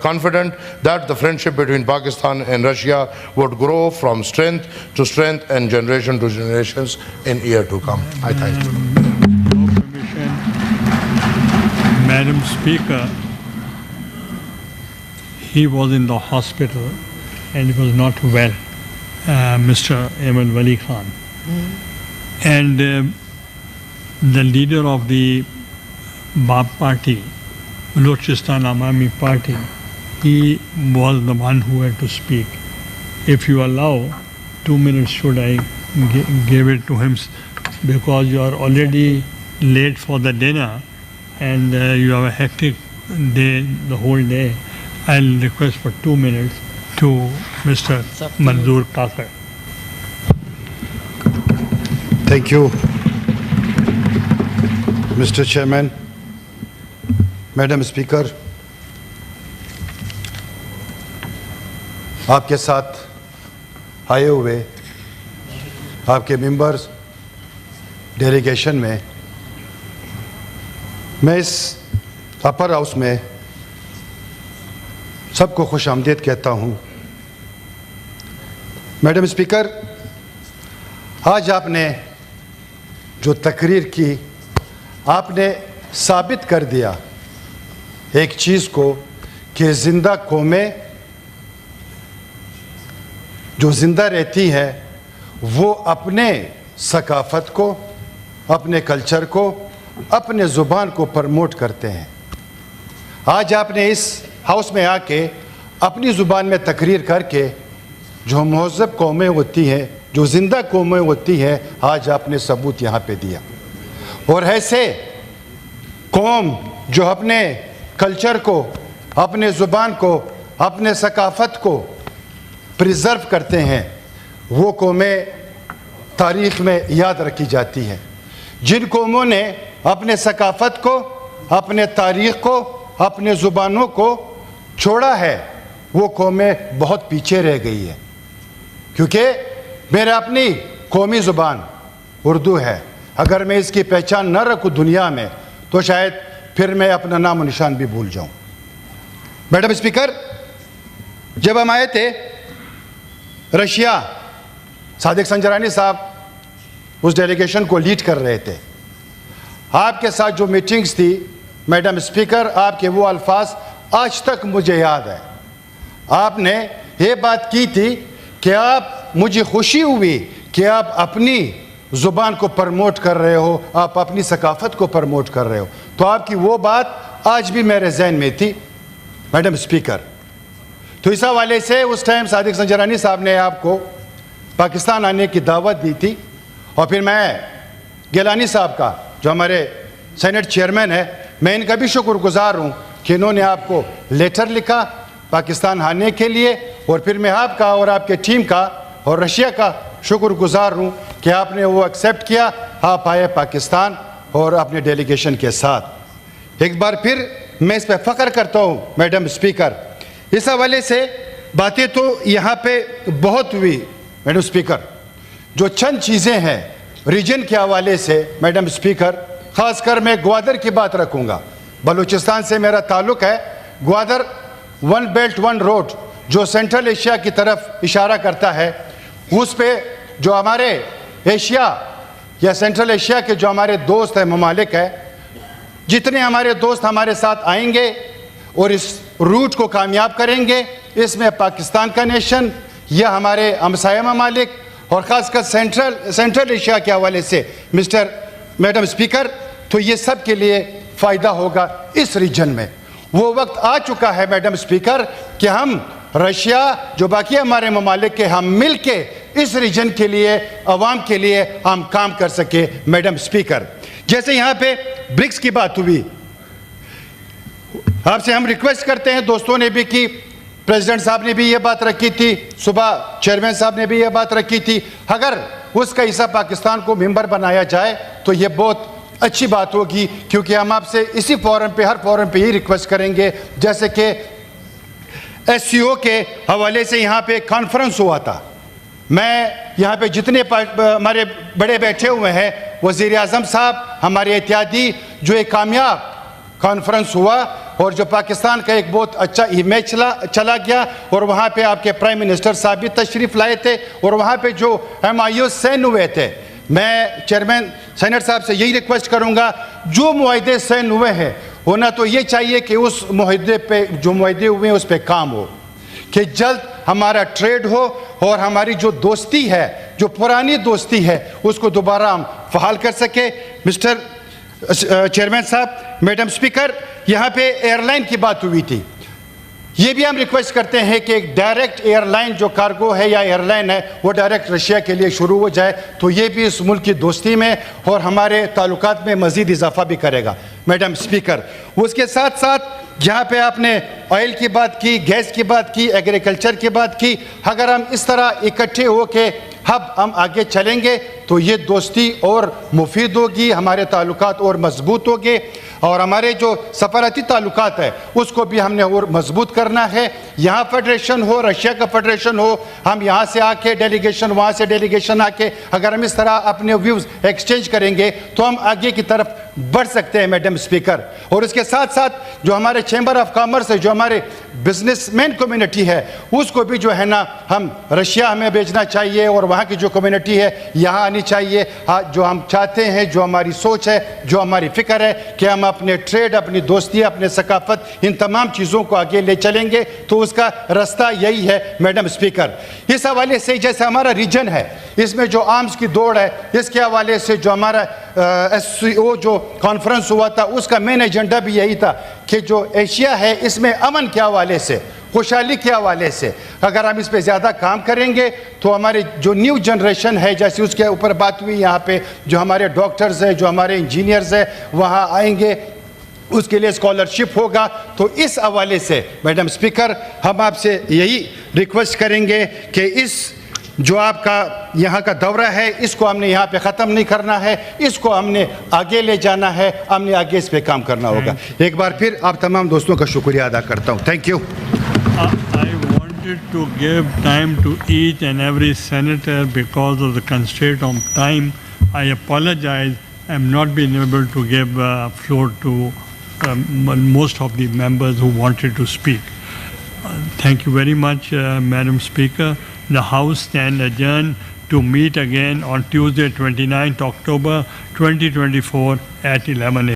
confident that the friendship between Pakistan and Russia would grow from strength to strength and generation to generations in year to come. I thank you. Madam Speaker, he was in the hospital and he was not well, Mr. Aitadal Wali Khan. And the leader of the BAP party, Balochistan Awami party, he was the one who had to speak. If you allow 2 minutes, should I give it to him, because you are already late for the dinner and you have a hectic day, the whole day. I'll request for 2 minutes to Mr. Manzoor Kakar. Thank you, Mr. Chairman. Madam Speaker, آپ کے ساتھ آئے ہوئے آپ کے members delegation میں میں اس upper house میں سب کو خوش آمدید کہتا ہوں. میڈم اسپیکر، آج آپ نے جو تقریر کی، آپ نے ثابت کر دیا ایک چیز کو کہ زندہ قومیں جو زندہ رہتی ہیں وہ اپنے ثقافت کو، اپنے کلچر کو، اپنے زبان کو پروموٹ کرتے ہیں. آج آپ نے اس ہاؤس میں آ کے اپنی زبان میں تقریر کر کے جو مہذب قومیں ہوتی ہیں، جو زندہ قومیں ہوتی ہیں، آج آپ نے ثبوت یہاں پہ دیا. اور ایسے قوم جو اپنے کلچر کو، اپنے زبان کو، اپنے ثقافت کو پریزرو کرتے ہیں، وہ قومیں تاریخ میں یاد رکھی جاتی ہیں. جن قوموں نے اپنے ثقافت کو، اپنے تاریخ کو، اپنے زبانوں کو چھوڑا ہے، وہ قومیں بہت پیچھے رہ گئی ہیں. کیونکہ میرا اپنی قومی زبان اردو ہے، اگر میں اس کی پہچان نہ رکھوں دنیا میں تو شاید پھر میں اپنا نام و نشان بھی بھول جاؤں. میڈم اسپیکر، جب ہم آئے تھے رشیا، صادق سنجرانی صاحب اس ڈیلیگیشن کو لیڈ کر رہے تھے. آپ کے ساتھ جو میٹنگز تھی میڈم اسپیکر، آپ کے وہ الفاظ آج تک مجھے یاد ہے. آپ نے یہ بات کی تھی کہ مجھے خوشی ہوئی کہ آپ اپنی زبان کو پروموٹ کر رہے ہو، آپ اپنی ثقافت کو پروموٹ کر رہے ہو. تو آپ کی وہ بات آج بھی میرے ذہن میں تھی میڈم اسپیکر. تو اس حوالے سے اس ٹائم صادق سنجرانی صاحب نے آپ کو پاکستان آنے کی دعوت دی تھی، اور پھر میں گیلانی صاحب کا جو ہمارے سینیٹ چیئرمین ہے، میں ان کا بھی شکر گزار ہوں کہ انہوں نے آپ کو لیٹر لکھا پاکستان آنے کے لیے. اور پھر میں آپ کا اور آپ کے ٹیم کا اور رشیا کا شکر گزار ہوں کہ آپ نے وہ ایکسیپٹ کیا، آپ آئے پاکستان اور اپنے ڈیلیگیشن کے ساتھ. ایک بار پھر میں اس پہ فخر کرتا ہوں میڈم اسپیکر. اس حوالے سے باتیں تو یہاں پہ بہت ہوئی میڈم اسپیکر. جو چند چیزیں ہیں ریجن کے حوالے سے میڈم اسپیکر، خاص کر میں گوادر کی بات رکھوں گا. بلوچستان سے میرا تعلق ہے. Gwadar one belt one road جو سینٹرل ایشیا کی طرف اشارہ کرتا ہے، اس پہ جو ہمارے ایشیا یا سینٹرل ایشیا کے جو ہمارے دوست ہیں، ممالک ہیں، جتنے ہمارے دوست ہمارے ساتھ آئیں گے اور اس روٹ کو کامیاب کریں گے، اس میں پاکستان کا نیشن یا ہمارے ہمسایہ ممالک اور خاص کر سینٹرل ایشیا کے حوالے سے میڈم اسپیکر، تو یہ سب کے لیے فائدہ ہوگا اس ریجن میں. وہ وقت آ چکا ہے میڈم اسپیکر کہ ہم رشیا جو باقی ہمارے ممالک کے ہم مل کے اس ریجن کے لیے عوام کے لیے ہم کام کر سکے. میڈم اسپیکر, جیسے یہاں پہ برکس کی بات ہوئی, آپ سے ہم ریکویسٹ کرتے ہیں, دوستوں نے بھی کی, پریزیڈنٹ صاحب نے بھی یہ بات رکھی تھی, صبح چیئرمین صاحب نے بھی یہ بات رکھی تھی, اگر اس کا حصہ پاکستان کو ممبر بنایا جائے تو یہ بہت اچھی بات ہوگی, کیونکہ ہم آپ سے اسی فورم پہ, ہر فورم پہ یہ ریکویسٹ کریں گے. جیسے کہ ایس سی او کے حوالے سے یہاں پہ کانفرنس ہوا تھا, میں یہاں پہ جتنے ہمارے بڑے بیٹھے ہوئے ہیں, وزیر اعظم صاحب, ہمارے اتحادی, جو ایک کامیاب کانفرنس ہوا اور جو پاکستان کا ایک بہت اچھا امیج چلا گیا, اور وہاں پہ آپ کے پرائم منسٹر صاحب بھی تشریف لائے تھے, اور وہاں پہ جو MIO سائن ہوئے تھے, میں چیئرمین سینیٹ صاحب سے یہی ریکویسٹ کروں گا, جو معاہدے سائن ہوئے ہیں ہونا تو یہ چاہیے کہ اس معاہدے پہ, جو معاہدے ہوئے ہیں اس پہ کام ہو, کہ جلد ہمارا ٹریڈ ہو اور ہماری جو دوستی ہے, جو پرانی دوستی ہے, اس کو دوبارہ ہم فعال کر سکے. مسٹر چیئرمین صاحب, میڈم اسپیکر, یہاں پہ ایئر لائن کی بات ہوئی تھی, یہ بھی ہم ریکویسٹ کرتے ہیں کہ ایک ڈائریکٹ ایئر لائن جو کارگو ہے یا ایئر لائن ہے وہ ڈائریکٹ رشیا کے لیے شروع ہو جائے, تو یہ بھی اس ملک کی دوستی میں اور ہمارے تعلقات میں مزید اضافہ بھی کرے گا. میڈم اسپیکر, اس کے ساتھ ساتھ جہاں پہ آپ نے آئل کی بات کی, گیس کی بات کی, ایگریکلچر کی بات کی, اگر ہم اس طرح اکٹھے ہو کے ہم آگے چلیں گے تو یہ دوستی اور مفید ہوگی, ہمارے تعلقات اور مضبوط ہوگے, اور ہمارے جو سفارتی تعلقات ہے اس کو بھی ہم نے اور مضبوط کرنا ہے. یہاں فیڈریشن ہو, رشیا کا فیڈریشن ہو, ہم یہاں سے آ کے ڈیلیگیشن, وہاں سے ڈیلیگیشن آ کے, اگر ہم اس طرح اپنے ویوز ایکسچینج کریں گے تو ہم آگے کی طرف بڑھ سکتے ہیں. میڈم اسپیکر, اور اس کے ساتھ ساتھ جو ہمارے چیمبر آف کامرس ہے, جو ہمارے بزنس مین کمیونٹی ہے, اس کو بھی جو ہے نا ہم رشیا ہمیں بھیجنا چاہیے, اور وہاں کی جو کمیونٹی ہے یہاں آنی چاہیے. جو ہم چاہتے ہیں, جو ہماری سوچ ہے, جو ہماری فکر ہے کہ ہم اپنے ٹریڈ, اپنی دوستی, اپنے ثقافت, ان تمام چیزوں کو آگے لے چلیں گے, تو اس کا راستہ یہی ہے. میڈم اسپیکر, اس حوالے سے جیسے ہمارا ریجن ہے, اس میں جو آرمز کی دوڑ ہے, اس کے حوالے سے جو ہمارا SCO جو کانفرنس ہوا تھا, اس کا مین ایجنڈا بھی یہی تھا کہ جو ایشیا ہے اس میں امن کے حوالے سے, خوشحالی کے حوالے سے اگر ہم اس پہ زیادہ کام کریں گے تو ہمارے جو نیو جنریشن ہے, جیسے اس کے اوپر بات ہوئی یہاں پہ, جو ہمارے ڈاکٹرز ہیں, جو ہمارے انجینئرز ہیں, وہاں آئیں گے, اس کے لیے اسکالرشپ ہوگا. تو اس حوالے سے میڈم اسپیکر, ہم آپ سے یہی ریکویسٹ کریں گے کہ اس جو آپ کا یہاں کا دورہ ہے, اس کو ہم نے یہاں پہ ختم نہیں کرنا ہے, اس کو ہم نے آگے لے جانا ہے, ہم نے آگے اس پہ کام کرنا ہوگا. ایک بار پھر آپ تمام دوستوں کا شکریہ ادا کرتا ہوں. Thank you. I wanted to give time to each and every senator because of the constraint of time. I apologize. I am not being able to give floor to most of the members who wanted to speak. Thank you very much, Madam Speaker. The House stands adjourned to meet again on Tuesday, 29th October 2024 at 11 a.m.